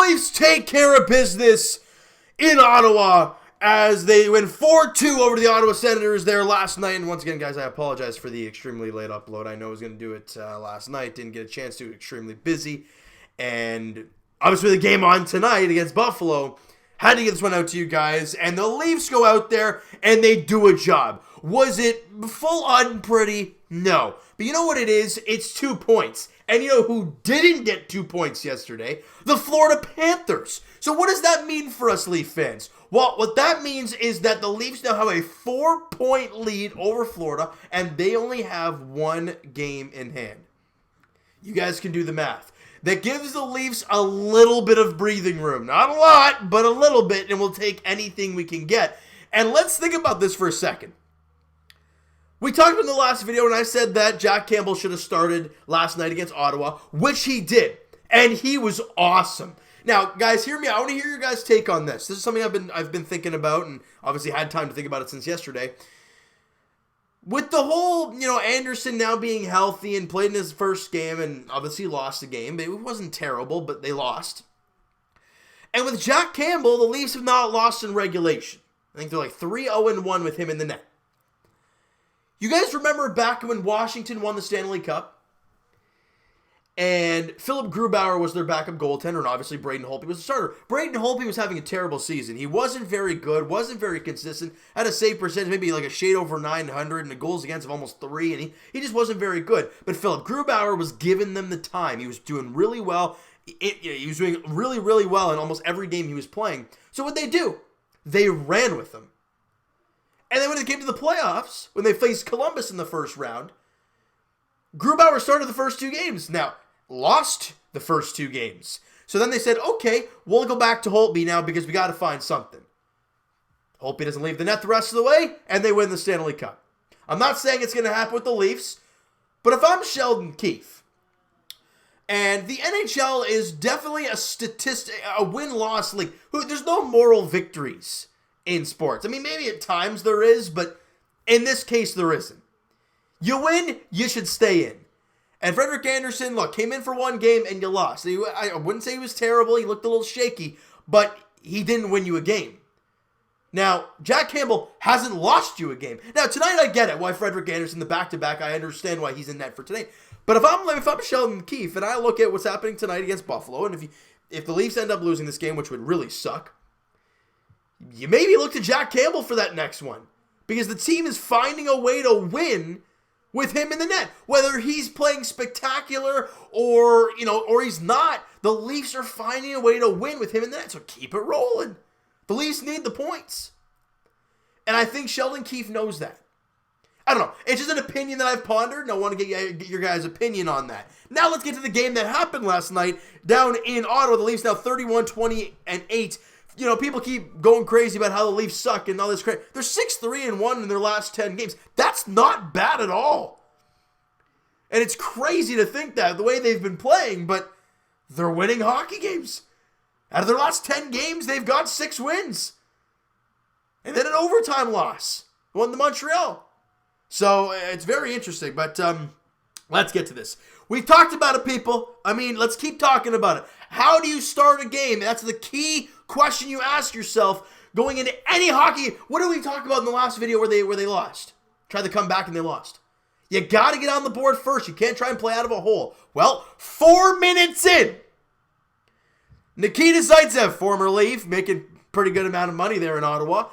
Leafs take care of business in Ottawa as they win 4-2 over the Ottawa Senators there last night. And once again, guys, I apologize for the extremely late upload. I know I was going to do it last night. Didn't get a chance to. Extremely busy. And obviously the game on tonight against Buffalo. Had to get this one out to you guys. And the Leafs go out there and they do a job. Was it full on pretty? No. But you know what it is? It's 2 points. And you know who didn't get 2 points yesterday? The Florida Panthers. So what does that mean for us Leaf fans? Well, what that means is that the Leafs now have a 4-point lead over Florida, and they only have one game in hand. You guys can do the math. That gives the Leafs a little bit of breathing room. Not a lot, but a little bit, and we'll take anything we can get. And let's think about this for a second. We talked in the last video, and I said that Jack Campbell should have started last night against Ottawa, which he did, and he was awesome. Now, guys, hear me out. I want to hear your guys' take on this. This is something I've been thinking about, and obviously had time to think about it since yesterday. With the whole, Anderson now being healthy and played in his first game, and obviously lost the game. It wasn't terrible, but they lost. And with Jack Campbell, the Leafs have not lost in regulation. I think they're like 3-0-1 with him in the net. You guys remember back when Washington won the Stanley Cup? And Philip Grubauer was their backup goaltender, and obviously Braden Holtby was the starter. Braden Holtby was having a terrible season. He wasn't very good, wasn't very consistent, had a save percentage, maybe like a shade over 900, and the goals against of almost 3, and he just wasn't very good. But Philip Grubauer was giving them the time. He was doing really well. He was doing really, really well in almost every game he was playing. So what they do? They ran with him. And then when it came to the playoffs, when they faced Columbus in the first round, Grubauer started the first 2 games. Now, lost the first 2 games. So then they said, okay, we'll go back to Holtby now because we got to find something. Holtby doesn't leave the net the rest of the way, and they win the Stanley Cup. I'm not saying it's going to happen with the Leafs, but if I'm Sheldon Keefe, and the NHL is definitely a win-loss league. There's no moral victories in sports. I mean, maybe at times there is, but in this case there isn't. You win, you should stay in. And Frederik Andersen, look, came in for 1 game and you lost. I wouldn't say he was terrible. He looked a little shaky, but he didn't win you a game. Now, Jack Campbell hasn't lost you a game. Now, tonight I get it, why Frederik Andersen, the back-to-back, I understand why he's in net for tonight. But if I'm Sheldon Keefe and I look at what's happening tonight against Buffalo, and if the Leafs end up losing this game, which would really suck, you maybe look to Jack Campbell for that next one. Because the team is finding a way to win with him in the net. Whether he's playing spectacular or he's not, the Leafs are finding a way to win with him in the net. So keep it rolling. The Leafs need the points. And I think Sheldon Keefe knows that. I don't know. It's just an opinion that I've pondered, and I want to get your guys' opinion on that. Now let's get to the game that happened last night down in Ottawa. The Leafs now 31-20-8. People keep going crazy about how the Leafs suck and all this crazy. They're 6-3-1 in their last 10 games. That's not bad at all. And it's crazy to think that the way they've been playing, but they're winning hockey games. Out of their last 10 games, they've got 6 wins. And then an overtime loss. Won the Montreal. So it's very interesting, but let's get to this. We've talked about it, people. I mean, let's keep talking about it. How do you start a game? That's the key question you ask yourself going into any hockey. What did we talk about in the last video where they lost? Tried to come back and they lost. You got to get on the board first. You can't try and play out of a hole. Well, 4 minutes in, Nikita Zaitsev, former Leaf, making pretty good amount of money there in Ottawa,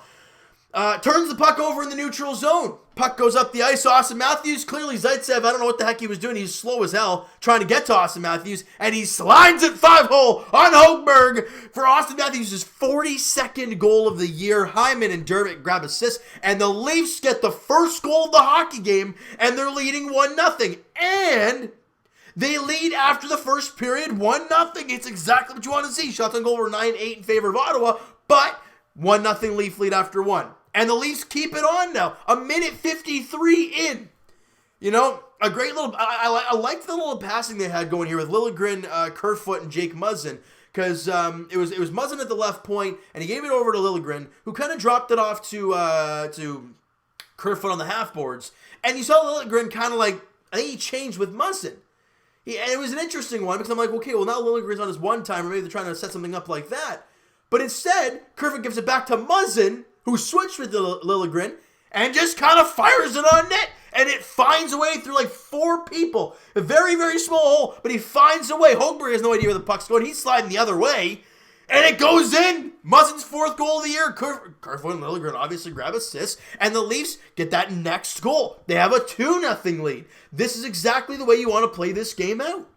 turns the puck over in the neutral zone. Puck goes up the ice. Austin Matthews, clearly Zaitsev, I don't know what the heck he was doing. He's slow as hell trying to get to Austin Matthews, and he slides it 5-hole on Hochberg for Austin Matthews' 42nd goal of the year. Hyman and Dermott grab assists, and the Leafs get the first goal of the hockey game, and they're leading 1-0. And they lead after the first period 1-0. It's exactly what you want to see. Shots on goal were 9-8 in favor of Ottawa, but 1-0 Leaf lead after 1. And the Leafs keep it on now. 1:53 in. A great little... I liked the little passing they had going here with Liljegren, Kerfoot, and Jake Muzzin. Because it was Muzzin at the left point, and he gave it over to Liljegren, who kind of dropped it off to Kerfoot on the half boards. And you saw Liljegren kind of like... I think he changed with Muzzin. And it was an interesting one because I'm like, okay, well now Liljegren's on his one time, or maybe they're trying to set something up like that. But instead, Kerfoot gives it back to Muzzin, who switched with Liljegren, and just kind of fires it on net. And it finds a way through like 4 people. A very, very small hole, but he finds a way. Hogberg has no idea where the puck's going. He's sliding the other way. And it goes in. Muzzin's 4th goal of the year. Kerfoot and Liljegren obviously grab assists. And the Leafs get that next goal. They have a 2-0 lead. This is exactly the way you want to play this game out.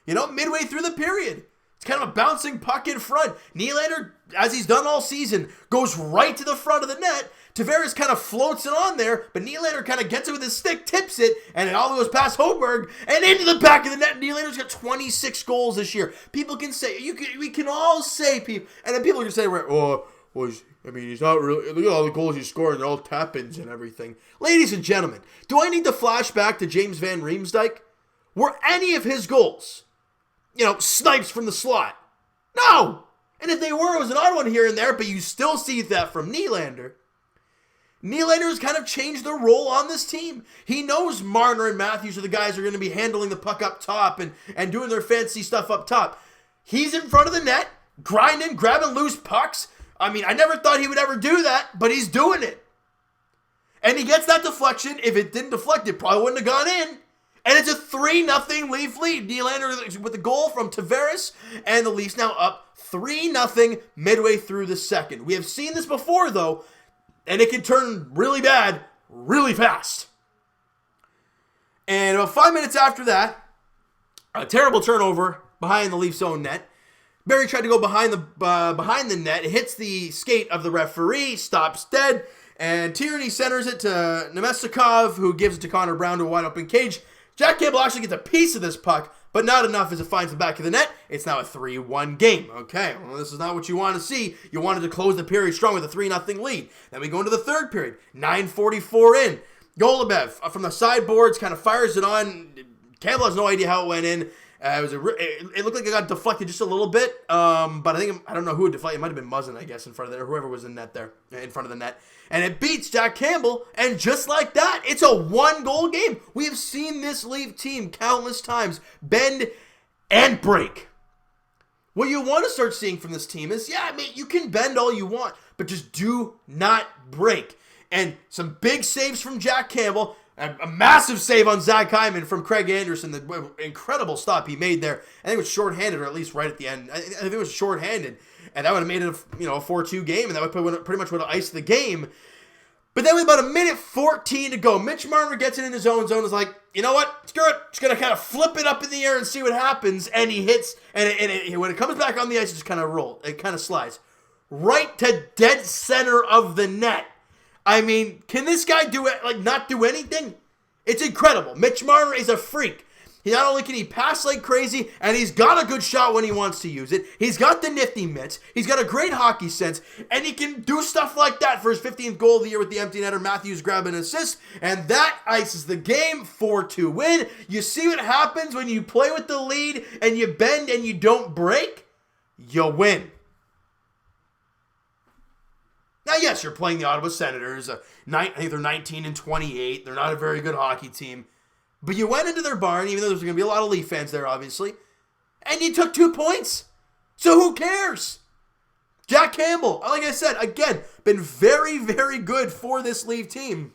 You know, midway through the period, it's kind of a bouncing puck in front. Nylander, as he's done all season, goes right to the front of the net. Tavares kind of floats it on there, but Nylander kind of gets it with his stick, tips it, and it all goes past Hogberg and into the back of the net. Nylander's got 26 goals this year. People can say, we can all say, people, and then people can say, he's not really, look at all the goals he's scoring, they're all tap-ins and everything. Ladies and gentlemen, do I need to flash back to James Van Riemsdyk? Were any of his goals, snipes from the slot? No! And if they were, it was an odd one here and there, but you still see that from Nylander. Nylander has kind of changed the role on this team. He knows Marner and Matthews are the guys who are going to be handling the puck up top and doing their fancy stuff up top. He's in front of the net, grinding, grabbing loose pucks. I mean, I never thought he would ever do that, but he's doing it. And he gets that deflection. If it didn't deflect, it probably wouldn't have gone in. And it's a 3-0 Leaf lead. Nylander with the goal from Tavares, and the Leafs now up 3-0 midway through the second. We have seen this before, though, and it can turn really bad really fast. And about 5 minutes after that, a terrible turnover behind the Leafs' own net. Barrie tried to go behind the net. It hits the skate of the referee, stops dead, and Tierney centers it to Nemestikov, who gives it to Connor Brown to a wide open cage. Jack Campbell actually gets a piece of this puck, but not enough as it finds the back of the net. It's now a 3-1 game. Okay, well, this is not what you want to see. You wanted to close the period strong with a 3-0 lead. Then we go into the third period. 9:44 in. Golubev from the sideboards kind of fires it on. Campbell has no idea how it went in. It looked like it got deflected just a little bit, but I don't know who it deflected. It might have been Muzzin, I guess, in front of there, whoever was in net there, in front of the net. And it beats Jack Campbell, and just like that, it's a 1-goal game. We have seen this Leaf team countless times bend and break. What you want to start seeing from this team is, you can bend all you want, but just do not break. And some big saves from Jack Campbell. A massive save on Zach Hyman from Craig Anderson. The incredible stop he made there. I think it was shorthanded, or at least right at the end. I think it was shorthanded. And that would have made it a 4-2 game. And that would pretty much would have iced the game. But then with about 1:14 to go, Mitch Marner gets it in his own zone. Is like, you know what? Screw it. Just going to kind of flip it up in the air and see what happens. And he hits. And when it comes back on the ice, it just kind of rolls. It kind of slides. Right to dead center of the net. I mean, can this guy do it, not do anything? It's incredible. Mitch Marner is a freak. Not only can he pass like crazy, and he's got a good shot when he wants to use it. He's got the nifty mitts. He's got a great hockey sense, and he can do stuff like that for his 15th goal of the year with the empty netter. Matthews grabbing an assist, and that ices the game. 4-2 win. You see what happens when you play with the lead, and you bend and you don't break? You win. Now, yes, you're playing the Ottawa Senators. I think they're 19-28. They're not a very good hockey team. But you went into their barn, even though there's going to be a lot of Leaf fans there, obviously, and you took 2 points. So who cares? Jack Campbell, like I said, again, been very, very good for this Leaf team.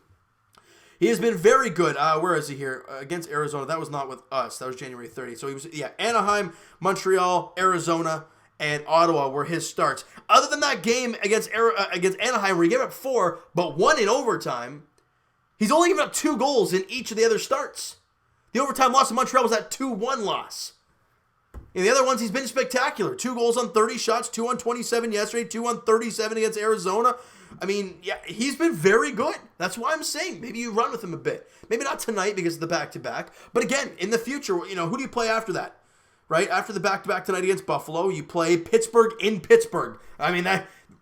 He has been very good. Where is he here? Against Arizona. That was not with us. That was January 30th. So he was, Anaheim, Montreal, Arizona, and Ottawa were his starts. Other than that game against Anaheim, where he gave up 4, but 1 in overtime, he's only given up 2 goals in each of the other starts. The overtime loss in Montreal was that 2-1 loss. In the other ones, he's been spectacular. 2 goals on 30 shots, 2 on 27 yesterday, 2 on 37 against Arizona. I mean, he's been very good. That's why I'm saying maybe you run with him a bit. Maybe not tonight because of the back-to-back. But again, in the future, who do you play after that? Right? After the back-to-back tonight against Buffalo, you play Pittsburgh in Pittsburgh. I mean,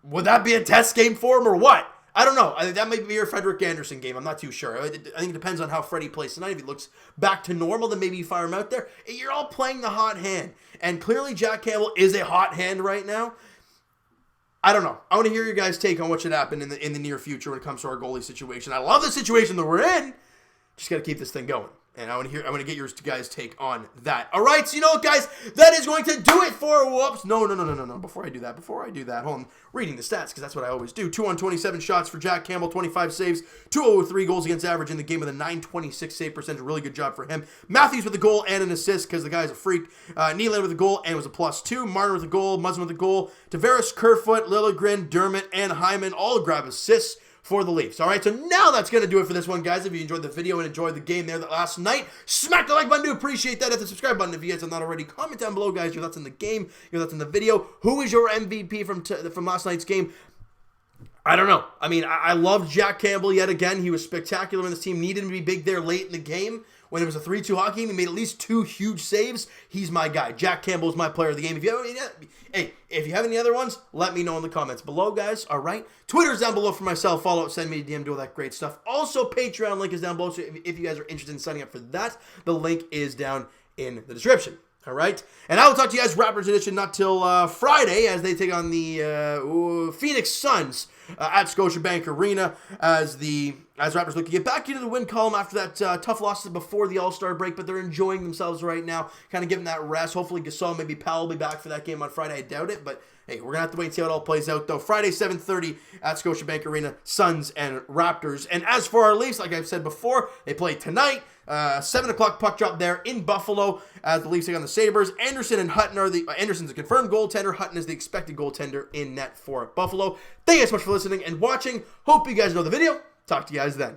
would that be a test game for him or what? I don't know. That might be your Frederik Andersen game. I'm not too sure. I think it depends on how Freddie plays tonight. If he looks back to normal, then maybe you fire him out there. You're all playing the hot hand. And clearly Jack Campbell is a hot hand right now. I don't know. I want to hear your guys' take on what should happen in the near future when it comes to our goalie situation. I love the situation that we're in. Just got to keep this thing going. And I want to get your guys' take on that. All right, so you know what, guys? That is going to do it for, whoops. No. Before I do that, hold on. Reading the stats, because that's what I always do. 2 on 27 shots for Jack Campbell, 25 saves, 203 goals against average in the game with a 926 save percentage. Really good job for him. Matthews with a goal and an assist, because the guy's a freak. Nylander with a goal and was a +2. Marner with a goal, Muzzin with a goal. Tavares, Kerfoot, Liljegren, Dermott, and Hyman all grab assists for the Leafs. All right, so now that's going to do it for this one, guys. If you enjoyed the video and enjoyed the game there last night, smack the like button. Do appreciate that. Hit the subscribe button if you guys have not already. Comment down below, guys, your thoughts on the game, your thoughts on the video. Who is your MVP from last night's game? I don't know. I mean, I loved Jack Campbell yet again. He was spectacular when this team needed him to be big there late in the game. When it was a 3-2 hockey game, he made at least 2 huge saves. He's my guy. Jack Campbell is my player of the game. If you have any other ones, let me know in the comments below, guys. All right. Twitter's down below for myself. Follow up, send me a DM, do all that great stuff. Also, Patreon link is down below. So if you guys are interested in signing up for that, the link is down in the description. All right. And I will talk to you guys Raptors edition not till Friday as they take on the Phoenix Suns at Scotiabank Arena as Raptors look to get back into the win column after that tough losses before the All-Star break, but they're enjoying themselves right now, kind of giving that rest. Hopefully Gasol, maybe Powell will be back for that game on Friday. I doubt it, but hey, we're going to have to wait and see how it all plays out, though. Friday, 7:30 at Scotiabank Arena, Suns and Raptors. And as for our Leafs, like I've said before, they play tonight. 7 o'clock puck drop there in Buffalo as the Leafs take on the Sabres. Anderson and Hutton are Anderson's a confirmed goaltender. Hutton is the expected goaltender in net for Buffalo. Thank you guys so much for listening and watching. Hope you guys enjoyed the video. Talk to you guys then.